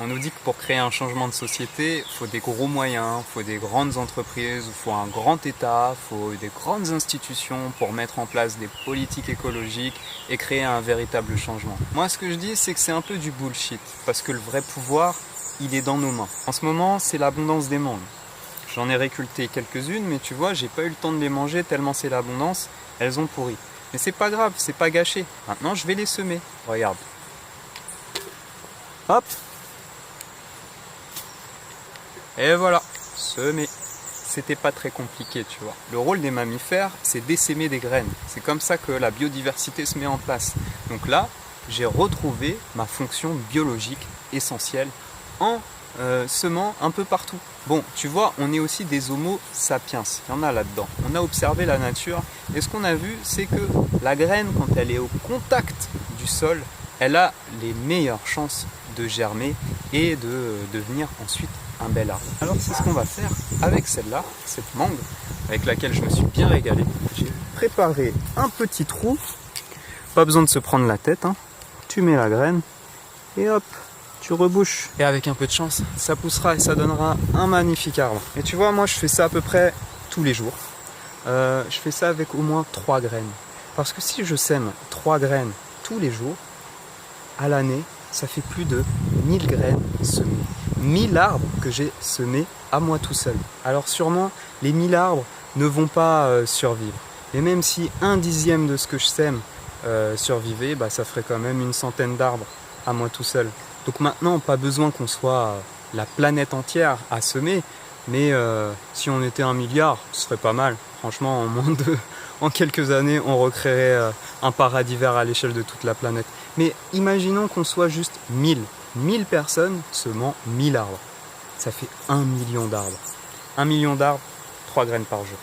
On nous dit que pour créer un changement de société, il faut des gros moyens, il faut des grandes entreprises, il faut un grand État, il faut des grandes institutions pour mettre en place des politiques écologiques et créer un véritable changement. Moi, ce que je dis, c'est que c'est un peu du bullshit, parce que le vrai pouvoir, il est dans nos mains. En ce moment, c'est l'abondance des mondes. J'en ai récolté quelques-unes, mais tu vois, j'ai pas eu le temps de les manger tellement c'est l'abondance, elles ont pourri. Mais c'est pas grave, c'est pas gâché. Maintenant, je vais les semer. Regarde. Hop. Et voilà, semer. C'était pas très compliqué, tu vois. Le rôle des mammifères, c'est d'essaimer des graines. C'est comme ça que la biodiversité se met en place. Donc là, j'ai retrouvé ma fonction biologique essentielle en semant un peu partout. Bon, tu vois, on est aussi des homo sapiens. Il y en a là-dedans. On a observé la nature et ce qu'on a vu, c'est que la graine, quand elle est au contact du sol, elle a les meilleures chances de germer et de devenir ensuite un bel arbre. Alors c'est ce qu'on va faire avec celle-là, cette mangue, avec laquelle je me suis bien régalé. J'ai préparé un petit trou, pas besoin de se prendre la tête, hein. Tu mets la graine et hop, tu rebouches. Et avec un peu de chance, ça poussera et ça donnera un magnifique arbre. Et tu vois, moi je fais ça à peu près tous les jours. Je fais ça avec au moins 3 graines. Parce que si je sème 3 graines tous les jours, à l'année, ça fait plus de 1000 graines semées. 1000 arbres que j'ai semés à moi tout seul. Alors sûrement, les 1000 arbres ne vont pas survivre. Mais même si 1/10 de ce que je sème survivait, bah, ça ferait quand même une centaine d'arbres à moi tout seul. Donc maintenant, pas besoin qu'on soit la planète entière à semer, mais si on était 1 milliard, ce serait pas mal. Franchement, en quelques années, on recréerait un paradis vert à l'échelle de toute la planète. Mais imaginons qu'on soit juste 1000 personnes semant 1000 arbres. Ça fait 1 million d'arbres. 1 million d'arbres, 3 graines par jour.